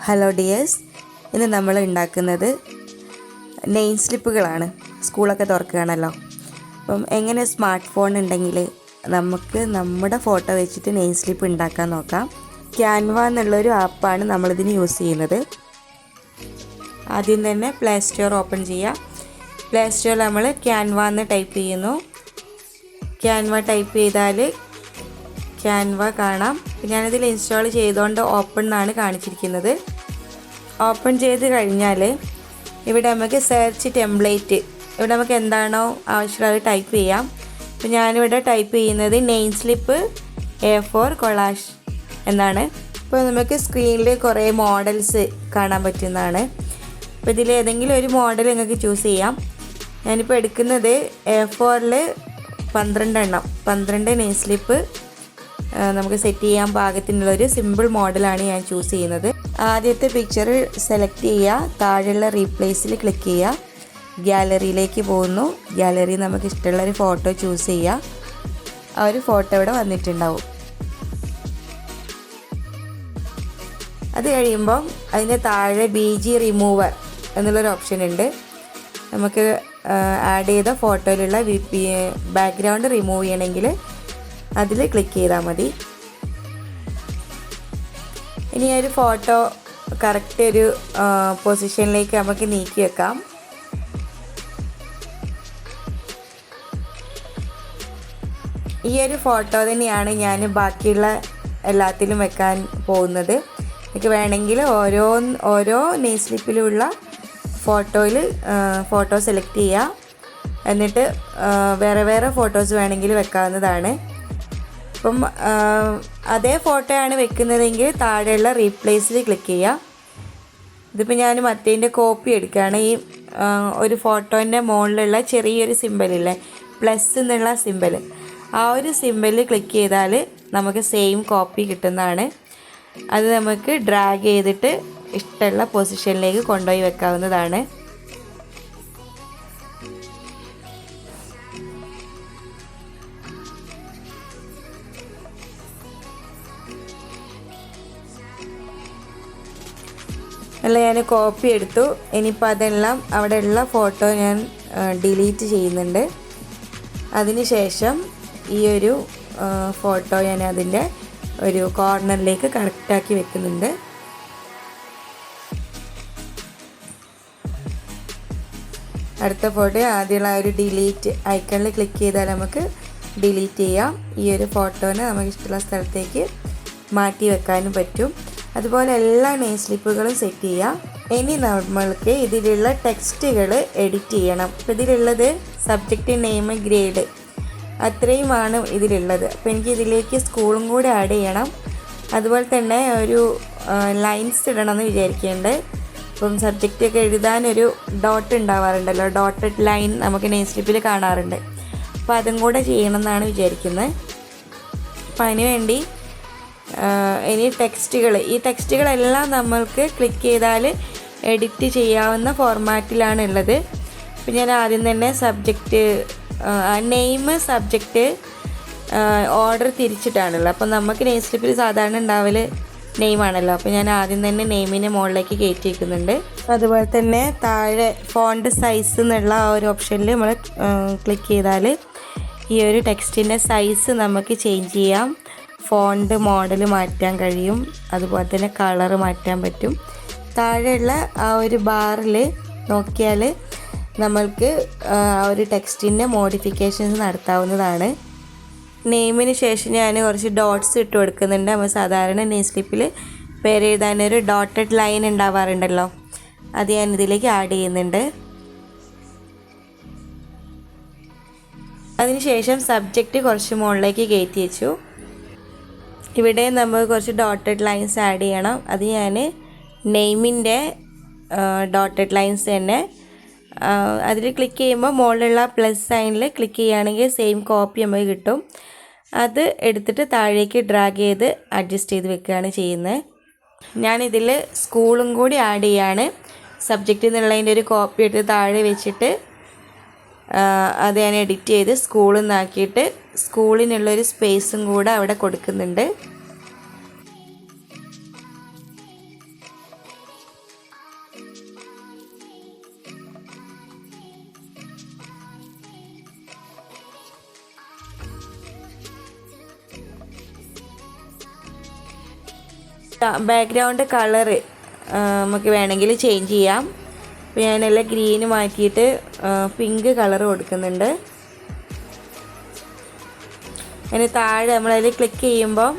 Hello dears, ഇന്ന് നമ്മൾ ഉണ്ടാക്കുന്നത് നെയിം സ്ലിപ്പുകളാണ്. സ്കൂളൊക്കെ തുറക്കുകയാണല്ലോ. അപ്പം എങ്ങനെ സ്മാർട്ട് ഫോൺ ഉണ്ടെങ്കിൽ നമുക്ക് നമ്മുടെ ഫോട്ടോ വെച്ചിട്ട് നെയിം സ്ലിപ്പ് ഉണ്ടാക്കാൻ നോക്കാം. ക്യാൻവ എന്നുള്ളൊരു ആപ്പാണ് നമ്മളിതിന് യൂസ് ചെയ്യുന്നത്. ആദ്യം തന്നെ പ്ലേ സ്റ്റോർ ഓപ്പൺ ചെയ്യുക. പ്ലേ സ്റ്റോറിൽ നമ്മൾ ക്യാൻവ എന്ന് ടൈപ്പ് ചെയ്യുന്നു. ക്യാൻവ ടൈപ്പ് ചെയ്താൽ ക്യാൻവ കാണാം. ഞാനിതിൽ ഇൻസ്റ്റാൾ ചെയ്തുകൊണ്ട് ഓപ്പൺ എന്നാണ് കാണിച്ചിരിക്കുന്നത്. ഓപ്പൺ ചെയ്ത് കഴിഞ്ഞാൽ ഇവിടെ നമുക്ക് സെർച്ച് ടെംപ്ലേറ്റ്, ഇവിടെ നമുക്ക് എന്താണോ ആവശ്യമുള്ളത് ടൈപ്പ് ചെയ്യാം. അപ്പോൾ ഞാനിവിടെ ടൈപ്പ് ചെയ്യുന്നത് നെയിം സ്ലിപ്പ് A4 കൊളാഷ് എന്നാണ്. ഇപ്പോൾ നമുക്ക് സ്ക്രീനിൽ കുറേ മോഡൽസ് കാണാൻ പറ്റുന്നതാണ്. അപ്പോൾ ഇതിൽ ഏതെങ്കിലും ഒരു മോഡൽ നിങ്ങൾക്ക് ചൂസ് ചെയ്യാം. ഞാനിപ്പോൾ എടുക്കുന്നത് A4 12 നെയിം സ്ലിപ്പ് നമുക്ക് സെറ്റ് ചെയ്യാൻ പാകത്തിനുള്ളൊരു സിമ്പിൾ മോഡലാണ് ഞാൻ ചൂസ് ചെയ്യുന്നത്. ആദ്യത്തെ പിക്ചർ സെലക്ട് ചെയ്യുക, താഴെയുള്ള റീപ്ലേസിൽ ക്ലിക്ക് ചെയ്യുക, ഗ്യാലറിയിലേക്ക് പോകുന്നു. ഗ്യാലറിയിൽ നമുക്ക് ഇഷ്ടമുള്ളൊരു ഫോട്ടോ ചൂസ് ചെയ്യുക. ആ ഒരു ഫോട്ടോ ഇവിടെ വന്നിട്ടുണ്ടാവും. അത് കഴിയുമ്പം അതിൻ്റെ താഴെ BG റിമൂവർ എന്നുള്ളൊരു ഓപ്ഷൻ ഉണ്ട്. നമുക്ക് ആഡ് ചെയ്ത ഫോട്ടോയിലുള്ള ബാക്ക്ഗ്രൗണ്ട് റിമൂവ് ചെയ്യണമെങ്കിൽ അതിൽ ക്ലിക്ക് ചെയ്താൽ മതി. ഇനി ഒരു ഫോട്ടോ കറക്റ്റ് ഒരു പൊസിഷനിലേക്ക് നമുക്ക് നീക്കി വെക്കാം. ഈ ഒരു ഫോട്ടോ തന്നെയാണ് ഞാൻ ബാക്കിയുള്ള എല്ലാത്തിലും വെക്കാൻ പോകുന്നത്. എനിക്ക് വേണമെങ്കിൽ ഓരോ നെയിം സ്ലിപ്പിലുള്ള ഫോട്ടോ സെലക്ട് ചെയ്യുക. എന്നിട്ട് വേറെ ഫോട്ടോസ് വേണമെങ്കിൽ വെക്കാവുന്നതാണ്. അപ്പം അതേ ഫോട്ടോയാണ് വെക്കുന്നതെങ്കിൽ താഴെയുള്ള റീപ്ലേസിൽ ക്ലിക്ക് ചെയ്യുക. ഇതിപ്പോൾ ഞാൻ മറ്റേതിൻ്റെ കോപ്പി എടുക്കുകയാണ്. ഈ ഒരു ഫോട്ടോൻ്റെ മുകളിലുള്ള ചെറിയൊരു സിമ്പലില്ലേ, പ്ലസ് എന്നുള്ള സിമ്പൽ, ആ ഒരു സിമ്പലിൽ ക്ലിക്ക് ചെയ്താൽ നമുക്ക് സെയിം കോപ്പി കിട്ടുന്നതാണ്. അത് നമുക്ക് ഡ്രാഗ് ചെയ്തിട്ട് ഇഷ്ടമുള്ള പൊസിഷനിലേക്ക് കൊണ്ടുപോയി വെക്കാവുന്നതാണ്. അല്ല, ഞാൻ കോപ്പി എടുത്തു. ഇനിയിപ്പോൾ അതെല്ലാം അവിടെയുള്ള ഫോട്ടോ ഞാൻ ഡിലീറ്റ് ചെയ്യുന്നുണ്ട്. അതിനുശേഷം ഈ ഒരു ഫോട്ടോ ഞാൻ അതിൻ്റെ ഒരു കോർണറിലേക്ക് കറക്റ്റാക്കി വെക്കുന്നുണ്ട്. അടുത്ത ഫോട്ടോ ആദ്യമുള്ള ഒരു ഡിലീറ്റ് ഐക്കണിൽ ക്ലിക്ക് ചെയ്താൽ നമുക്ക് ഡിലീറ്റ് ചെയ്യാം. ഈ ഒരു ഫോട്ടോനെ നമുക്ക് ഇഷ്ടമുള്ള സ്ഥലത്തേക്ക് മാറ്റി വെക്കാനും പറ്റും. അതുപോലെ എല്ലാ നെയിം സ്ലിപ്പുകളും സെറ്റ് ചെയ്യാം. ഇനി നമ്മൾക്ക് ഇതിലുള്ള ടെക്സ്റ്റുകൾ എഡിറ്റ് ചെയ്യണം. അപ്പോൾ ഇതിലുള്ളത് സബ്ജക്റ്റ്, നെയിം, ഗ്രേഡ് അത്രയുമാണ് ഇതിലുള്ളത്. അപ്പോൾ എനിക്ക് ഇതിലേക്ക് സ്കൂളും കൂടെ ആഡ് ചെയ്യണം. അതുപോലെ തന്നെ ഒരു ലൈൻസ് ഇടണമെന്ന് വിചാരിക്കുന്നുണ്ട്. ഇപ്പം സബ്ജക്റ്റൊക്കെ എഴുതാനൊരു ഡോട്ട് ഉണ്ടാവാറുണ്ടല്ലോ, ഡോട്ടഡ് ലൈൻ നമുക്ക് നെയിം സ്ലിപ്പിൽ കാണാറുണ്ട്. അപ്പോൾ അതും കൂടെ ചെയ്യണം എന്നാണ് വിചാരിക്കുന്നത്. അപ്പോൾ അതിന് വേണ്ടി ഇനി ഈ ടെക്സ്റ്റുകളെല്ലാം നമ്മൾക്ക് ക്ലിക്ക് ചെയ്താൽ എഡിറ്റ് ചെയ്യാവുന്ന ഫോർമാറ്റിലാണ് ഉള്ളത്. അപ്പോൾ ഞാൻ ആദ്യം തന്നെ നെയിം, സബ്ജക്റ്റ് ഓർഡർ തിരിച്ചിട്ടാണല്ലോ. അപ്പോൾ നമുക്ക് നെയിം സ്ലിപ്പിൽ സാധാരണ ഉണ്ടാവൽ നെയിമാണല്ലോ. അപ്പോൾ ഞാൻ ആദ്യം തന്നെ നെയിമിനെ മുകളിലേക്ക് കയറ്റി വയ്ക്കുന്നുണ്ട്. അതുപോലെ തന്നെ താഴെ ഫോണ്ട് സൈസ് എന്നുള്ള ആ ഒരു ഓപ്ഷനിൽ നമ്മൾ ക്ലിക്ക് ചെയ്താൽ ഈ ഒരു ടെക്സ്റ്റിൻ്റെ സൈസ് നമുക്ക് ചേഞ്ച് ചെയ്യാം. ഫോണ്ട് മോഡൽ മാറ്റാൻ കഴിയും. അതുപോലെ തന്നെ കളർ മാറ്റാൻ പറ്റും. താഴെയുള്ള ആ ഒരു ബാറിൽ നോക്കിയാൽ നമ്മൾക്ക് ആ ഒരു ടെക്സ്റ്റിൻ്റെ മോഡിഫിക്കേഷൻസ് നടത്താവുന്നതാണ്. നെയിമിന് ശേഷം ഞാൻ കുറച്ച് ഡോട്ട്സ് ഇട്ട് കൊടുക്കുന്നുണ്ട്. നമ്മൾ സാധാരണ നെയിം സ്ലിപ്പിൽ പേര് എഴുതാനൊരു ഡോട്ടഡ് ലൈൻ ഉണ്ടാവാറുണ്ടല്ലോ, അത് ഞാൻ ഇതിലേക്ക് ആഡ് ചെയ്യുന്നുണ്ട്. അതിനുശേഷം സബ്ജക്റ്റ് കുറച്ച് മുകളിലേക്ക് കയറ്റി വെച്ചു. ഇവിടെ നമ്മൾ കുറച്ച് ഡോട്ടഡ് ലൈൻസ് ആഡ് ചെയ്യണം. അത് ഞാൻ നെയിമിൻ്റെ ഡോട്ടഡ് ലൈൻസ് തന്നെ അതിൽ ക്ലിക്ക് ചെയ്യുമ്പോൾ മുകളിലുള്ള പ്ലസ് സൈനിൽ ക്ലിക്ക് ചെയ്യുകയാണെങ്കിൽ സെയിം കോപ്പി നമുക്ക് കിട്ടും. അത് എടുത്തിട്ട് താഴേക്ക് ഡ്രാഗ് ചെയ്ത് അഡ്ജസ്റ്റ് ചെയ്ത് വെക്കുകയാണ് ചെയ്യുന്നത്. ഞാനിതിൽ സ്കൂളും കൂടി ആഡ് ചെയ്യാണ്. സബ്ജക്റ്റ് എന്നുള്ളതിൻ്റെ ഒരു കോപ്പി എടുത്ത് താഴെ വെച്ചിട്ട് അത് ഞാൻ എഡിറ്റ് ചെയ്ത് സ്കൂളിൽ നിന്നാക്കിയിട്ട് സ്കൂളിനുള്ളൊരു സ്പേസും കൂടെ അവിടെ കൊടുക്കുന്നുണ്ട്. ബാക്ക്ഗ്രൗണ്ട് കളറ് നമുക്ക് വേണമെങ്കിൽ ചേഞ്ച് ചെയ്യാം. അപ്പോൾ ഞാനെല്ലാം ഗ്രീന് മാറ്റിയിട്ട് പിങ്ക് കളർ കൊടുക്കുന്നുണ്ട്. അതിന് താഴെ നമ്മളതിൽ ക്ലിക്ക് ചെയ്യുമ്പോൾ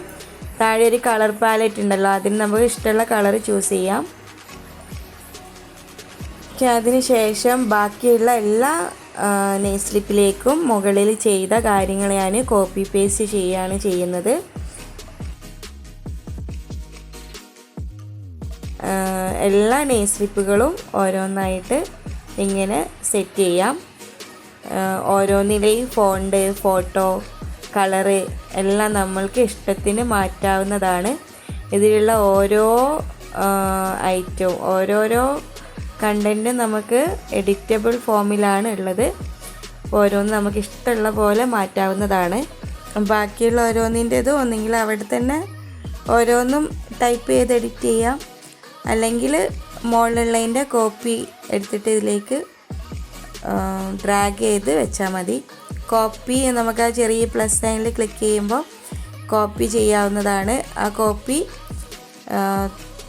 താഴെ ഒരു കളർ പാലറ്റ് ഉണ്ടല്ലോ, അതിന് നമുക്ക് ഇഷ്ടമുള്ള കളർ ചൂസ് ചെയ്യാം. അതിന് ശേഷം ബാക്കിയുള്ള എല്ലാ നെയിം സ്ലിപ്പിലേക്കും മുകളിൽ ചെയ്ത കാര്യങ്ങൾ ഞാൻ കോപ്പി പേസ്റ്റ് ചെയ്യുകയാണ് ചെയ്യുന്നത്. എല്ലാ നെയിം സ്ലിപ്പുകളും ഓരോന്നായിട്ട് ഇങ്ങനെ സെറ്റ് ചെയ്യാം. ഓരോന്നിലെയും ഫോണ്ട്, ഫോട്ടോ, കളറ് എല്ലാം നമ്മൾക്ക് ഇഷ്ടത്തിന് മാറ്റാവുന്നതാണ്. ഇതിലുള്ള ഓരോ ഐറ്റവും ഓരോരോ കണ്ടൻറ്റും നമുക്ക് എഡിറ്റബിൾ ഫോമിലാണ് ഉള്ളത്. ഓരോന്ന് നമുക്ക് ഇഷ്ടമുള്ള പോലെ മാറ്റാവുന്നതാണ്. ബാക്കിയുള്ള ഓരോന്നിൻ്റെതും ഒന്നെങ്കിൽ അവിടെ തന്നെ ഓരോന്നും ടൈപ്പ് ചെയ്ത് എഡിറ്റ് ചെയ്യാം, അല്ലെങ്കിൽ മുകളിലുള്ളതിൻ്റെ കോപ്പി എടുത്തിട്ട് ഇതിലേക്ക് ഡ്രാഗ് ചെയ്ത് വെച്ചാൽ മതി. കോപ്പി നമുക്ക് ആ ചെറിയ പ്ലസ് സൈനിൽ ക്ലിക്ക് ചെയ്യുമ്പോൾ കോപ്പി ചെയ്യാവുന്നതാണ്. ആ കോപ്പി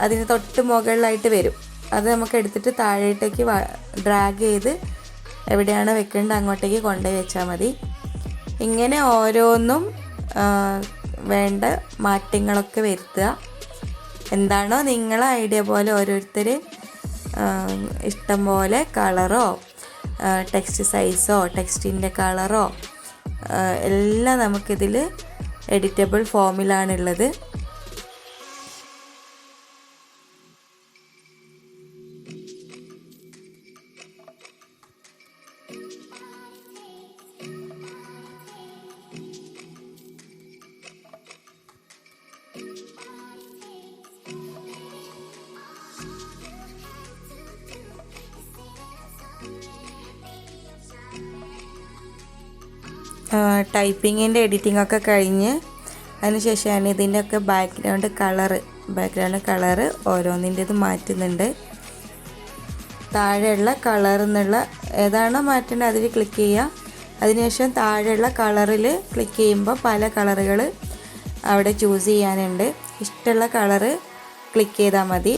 അതിന് തൊട്ട് മുകളിലായിട്ട് വരും. അത് നമുക്ക് എടുത്തിട്ട് താഴേട്ടേക്ക് ഡ്രാഗ് ചെയ്ത് എവിടെയാണ് വെക്കേണ്ടത് അങ്ങോട്ടേക്ക് കൊണ്ടുപോയി വെച്ചാൽ മതി. ഇങ്ങനെ ഓരോന്നും വേണ്ട മാറ്റങ്ങളൊക്കെ വരുത്തുക. എന്താണോ നിങ്ങളെ ഐഡിയ പോലെ ഓരോരുത്തർ ഇഷ്ടം പോലെ കളറോ ടെക്സ്റ്റ് സൈസോ ടെക്സ്റ്റിൻ്റെ കളറോ എല്ലാം നമുക്കിതിൽ എഡിറ്റബിൾ ഫോമിലാണുള്ളത്. ടൈപ്പിങ്ങിൻ്റെ എഡിറ്റിങ്ങൊക്കെ കഴിഞ്ഞ് അതിനുശേഷമാണ് ഇതിൻ്റെയൊക്കെ ബാക്ക്ഗ്രൗണ്ട് കളറ് ഓരോന്നിൻ്റെത് മാറ്റുന്നുണ്ട്. താഴെയുള്ള കളർ എന്നുള്ള ഏതാണോ മാറ്റേണ്ടത് അതിൽ ക്ലിക്ക് ചെയ്യുക. അതിനുശേഷം താഴെയുള്ള കളറിൽ ക്ലിക്ക് ചെയ്യുമ്പോൾ പല കളറുകൾ അവിടെ ചൂസ് ചെയ്യാനുണ്ട്. ഇഷ്ടമുള്ള കളറ് ക്ലിക്ക് ചെയ്താൽ മതി.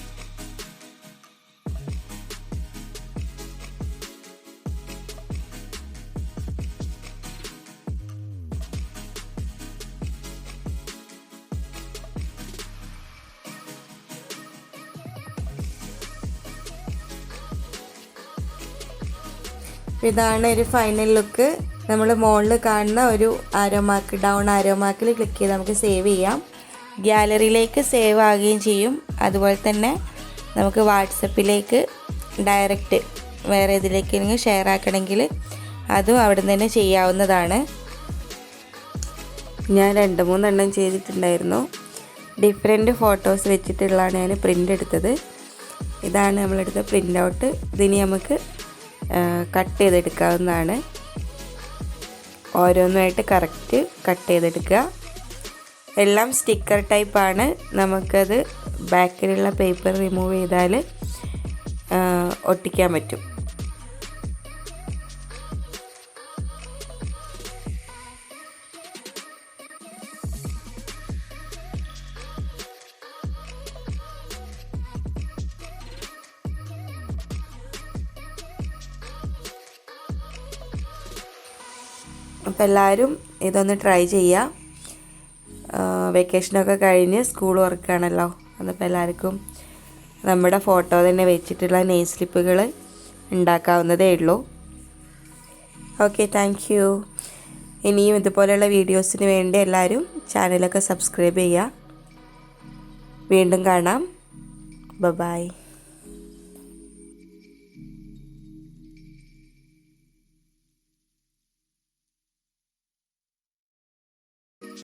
ഇതാണ് ഒരു ഫൈനൽ ലുക്ക്. നമ്മൾ മുകളിൽ കാണുന്ന ഒരു ആരോ മാർക്ക്, ഡൗൺ ആരോ മാർക്കിൽ ക്ലിക്ക് ചെയ്ത് നമുക്ക് സേവ് ചെയ്യാം. ഗ്യാലറിയിലേക്ക് സേവ് ആകുകയും ചെയ്യും. അതുപോലെ തന്നെ നമുക്ക് വാട്സപ്പിലേക്ക് ഡയറക്റ്റ് വേറെ ഇതിലേക്ക് ഷെയർ ആക്കണമെങ്കിൽ അതും അവിടെ നിന്ന് തന്നെ ചെയ്യാവുന്നതാണ്. ഞാൻ 2-3 എണ്ണം ചെയ്തിട്ടുണ്ടായിരുന്നു. ഡിഫറെൻറ്റ് ഫോട്ടോസ് വെച്ചിട്ടുള്ളതാണ് ഞാൻ പ്രിൻ്റ് എടുത്തത്. ഇതാണ് നമ്മളെടുത്ത പ്രിൻ്റ് ഔട്ട്. ഇതിന് നമുക്ക് കട്ട് ചെയ്തെടുക്കാവുന്നതാണ്. ഓരോന്നുമായിട്ട് കറക്റ്റ് കട്ട് ചെയ്തെടുക്കുക. എല്ലാം സ്റ്റിക്കർ ടൈപ്പാണ്. നമുക്കത് ബാക്കിലുള്ള പേപ്പർ റിമൂവ് ചെയ്താൽ ഒട്ടിക്കാൻ പറ്റും. അപ്പോൾ എല്ലാവരും ഇതൊന്ന് ട്രൈ ചെയ്യുക. വെക്കേഷനൊക്കെ കഴിഞ്ഞ് സ്കൂൾ വർക്കാണല്ലോ, അതിപ്പോൾ എല്ലാവർക്കും നമ്മുടെ ഫോട്ടോ തന്നെ വെച്ചിട്ടുള്ള നെയിം സ്ലിപ്പുകൾ ഉണ്ടാക്കാവുന്നതേ ഉള്ളൂ. Okay, thank you. ഇനിയും ഇതുപോലെയുള്ള വീഡിയോസിന് വേണ്ടി എല്ലാവരും ചാനലൊക്കെ സബ്സ്ക്രൈബ് ചെയ്യുക. വീണ്ടും കാണാം. ബൈ.